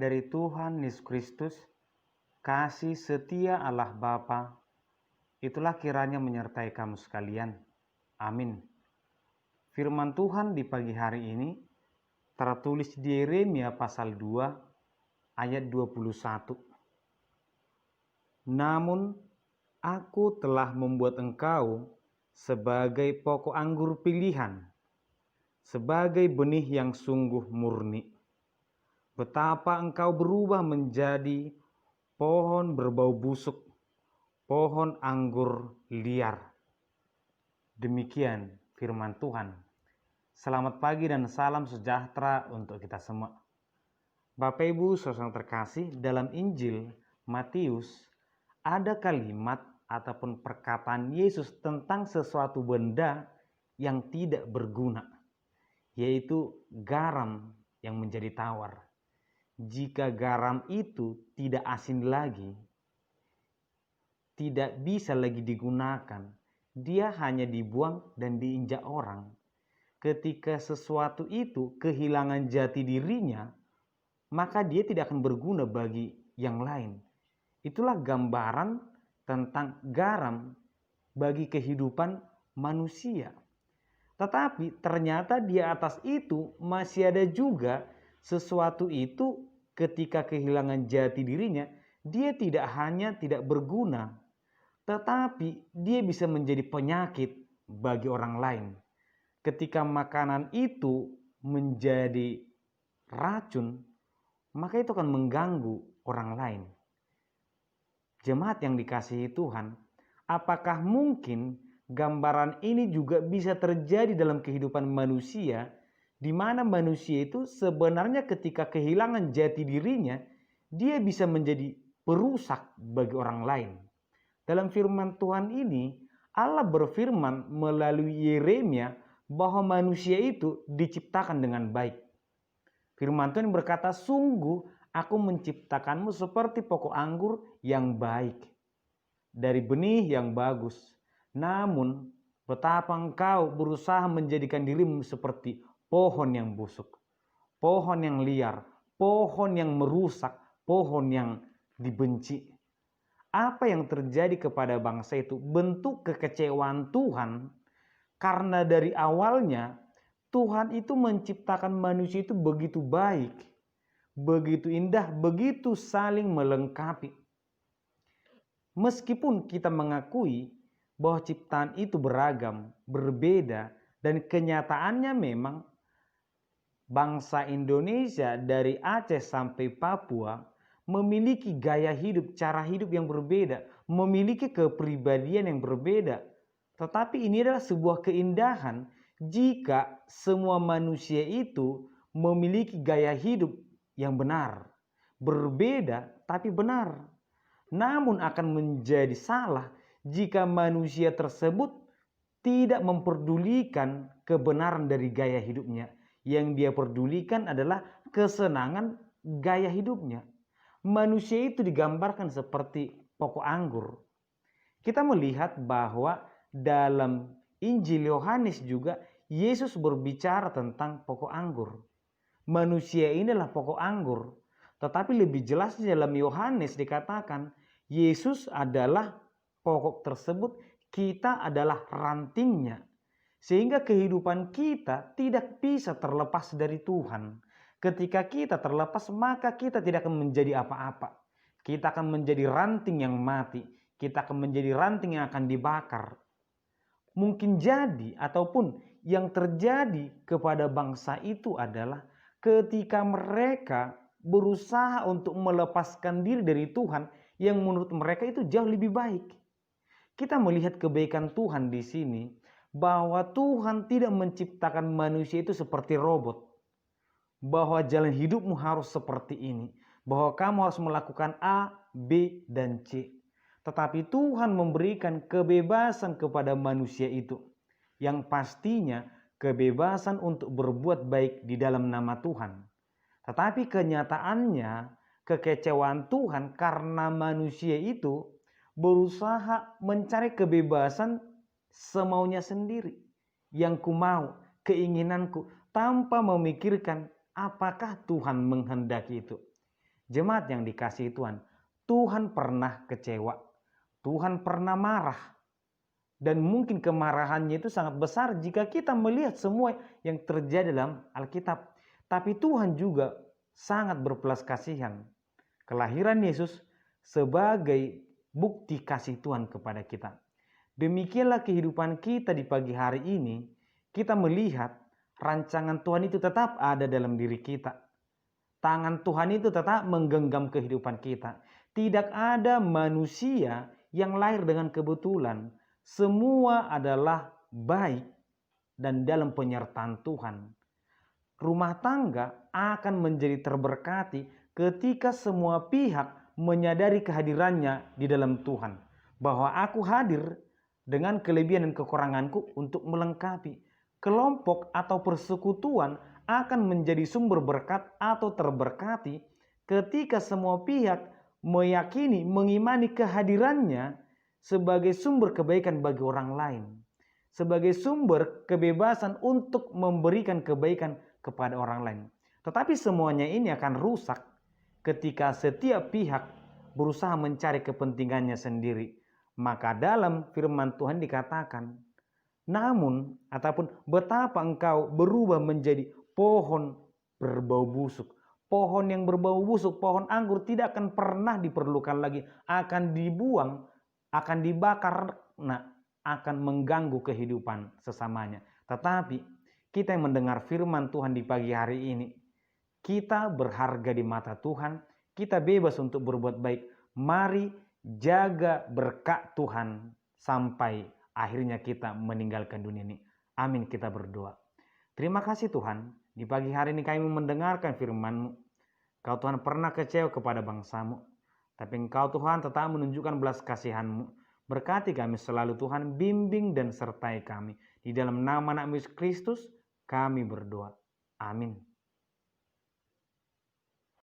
dari Tuhan Yesus Kristus, kasih setia Allah Bapa, itulah kiranya menyertai kamu sekalian. Amin. Firman Tuhan di pagi hari ini tertulis di Yeremia pasal 2 ayat 21. Namun aku telah membuat engkau sebagai pokok anggur pilihan, sebagai benih yang sungguh murni. Betapa engkau berubah menjadi pohon berbau busuk, pohon anggur liar. Demikian firman Tuhan. Selamat pagi dan salam sejahtera untuk kita semua. Bapak Ibu saudara terkasih, dalam Injil Matius ada kalimat ataupun perkataan Yesus tentang sesuatu benda yang tidak berguna, yaitu garam yang menjadi tawar. Jika garam itu tidak asin lagi, tidak bisa lagi digunakan, dia hanya dibuang dan diinjak orang. Ketika sesuatu itu kehilangan jati dirinya, maka dia tidak akan berguna bagi yang lain. Itulah gambaran tentang garam bagi kehidupan manusia. Tetapi ternyata di atas itu masih ada juga sesuatu itu ketika kehilangan jati dirinya, dia tidak hanya tidak berguna, tetapi dia bisa menjadi penyakit bagi orang lain. Ketika makanan itu menjadi racun, maka itu akan mengganggu orang lain. Jemaat yang dikasihi Tuhan, apakah mungkin gambaran ini juga bisa terjadi dalam kehidupan manusia, di mana manusia itu sebenarnya ketika kehilangan jati dirinya, dia bisa menjadi perusak bagi orang lain. Dalam firman Tuhan ini, Allah berfirman melalui Yeremia bahwa manusia itu diciptakan dengan baik. Firman Tuhan berkata, sungguh aku menciptakanmu seperti pokok anggur yang baik, dari benih yang bagus. Namun betapa engkau berusaha menjadikan dirimu seperti pohon yang busuk, pohon yang liar, pohon yang merusak, pohon yang dibenci. Apa yang terjadi kepada bangsa itu? Bentuk kekecewaan Tuhan, karena dari awalnya Tuhan itu menciptakan manusia itu begitu baik, begitu indah, begitu saling melengkapi. Meskipun kita mengakui bahwa ciptaan itu beragam, berbeda, dan kenyataannya memang bangsa Indonesia dari Aceh sampai Papua memiliki gaya hidup, cara hidup yang berbeda, memiliki kepribadian yang berbeda. Tetapi ini adalah sebuah keindahan jika semua manusia itu memiliki gaya hidup yang benar, berbeda tapi benar. Namun akan menjadi salah jika manusia tersebut tidak memperdulikan kebenaran dari gaya hidupnya. Yang dia pedulikan adalah kesenangan gaya hidupnya. Manusia itu digambarkan seperti pokok anggur. Kita melihat bahwa dalam Injil Yohanes juga Yesus berbicara tentang pokok anggur. Manusia inilah pokok anggur. Tetapi lebih jelasnya dalam Yohanes dikatakan Yesus adalah pokok tersebut, kita adalah rantingnya. Sehingga kehidupan kita tidak bisa terlepas dari Tuhan. Ketika kita terlepas, maka kita tidak akan menjadi apa-apa. Kita akan menjadi ranting yang mati. Kita akan menjadi ranting yang akan dibakar. Mungkin jadi ataupun yang terjadi kepada bangsa itu adalah ketika mereka berusaha untuk melepaskan diri dari Tuhan yang menurut mereka itu jauh lebih baik. Kita melihat kebaikan Tuhan di sini bahwa Tuhan tidak menciptakan manusia itu seperti robot. Bahwa jalan hidupmu harus seperti ini. Bahwa kamu harus melakukan A, B, dan C. Tetapi Tuhan memberikan kebebasan kepada manusia itu. Yang pastinya kebebasan untuk berbuat baik di dalam nama Tuhan. Tetapi kenyataannya kekecewaan Tuhan karena manusia itu berusaha mencari kebebasan semaunya sendiri. Yang ku mau, keinginanku, tanpa memikirkan apakah Tuhan menghendaki itu. Jemaat yang dikasihi Tuhan, Tuhan pernah kecewa, Tuhan pernah marah. Dan mungkin kemarahannya itu sangat besar jika kita melihat semua yang terjadi dalam Alkitab. Tapi Tuhan juga sangat berbelas kasihan. Kelahiran Yesus sebagai bukti kasih Tuhan kepada kita. Demikianlah kehidupan kita di pagi hari ini. Kita melihat rancangan Tuhan itu tetap ada dalam diri kita. Tangan Tuhan itu tetap menggenggam kehidupan kita. Tidak ada manusia yang lahir dengan kebetulan. Semua adalah baik dan dalam penyertaan Tuhan. Rumah tangga akan menjadi terberkati ketika semua pihak menyadari kehadirannya di dalam Tuhan. Bahwa aku hadir dengan kelebihan dan kekuranganku untuk melengkapi. Kelompok atau persekutuan akan menjadi sumber berkat atau terberkati ketika semua pihak meyakini, mengimani kehadirannya sebagai sumber kebaikan bagi orang lain, sebagai sumber kebebasan untuk memberikan kebaikan kepada orang lain. Tetapi semuanya ini akan rusak ketika setiap pihak berusaha mencari kepentingannya sendiri. Maka dalam firman Tuhan dikatakan, namun ataupun betapa engkau berubah menjadi pohon berbau busuk. Pohon yang berbau busuk, pohon anggur tidak akan pernah diperlukan lagi, akan dibuang, akan dibakar, akan mengganggu kehidupan sesamanya. Tetapi kita yang mendengar firman Tuhan di pagi hari ini, kita berharga di mata Tuhan, kita bebas untuk berbuat baik. Mari jaga berkat Tuhan sampai akhirnya kita meninggalkan dunia ini. Amin, kita berdoa. Terima kasih Tuhan, di pagi hari ini kami mendengarkan firman-Mu. Kau Tuhan pernah kecewa kepada bangsa-Mu, tapi Engkau Tuhan tetap menunjukkan belas kasihan-Mu. Berkati kami selalu Tuhan, bimbing dan sertai kami. Di dalam nama Anak Yesus Kristus kami berdoa. Amin.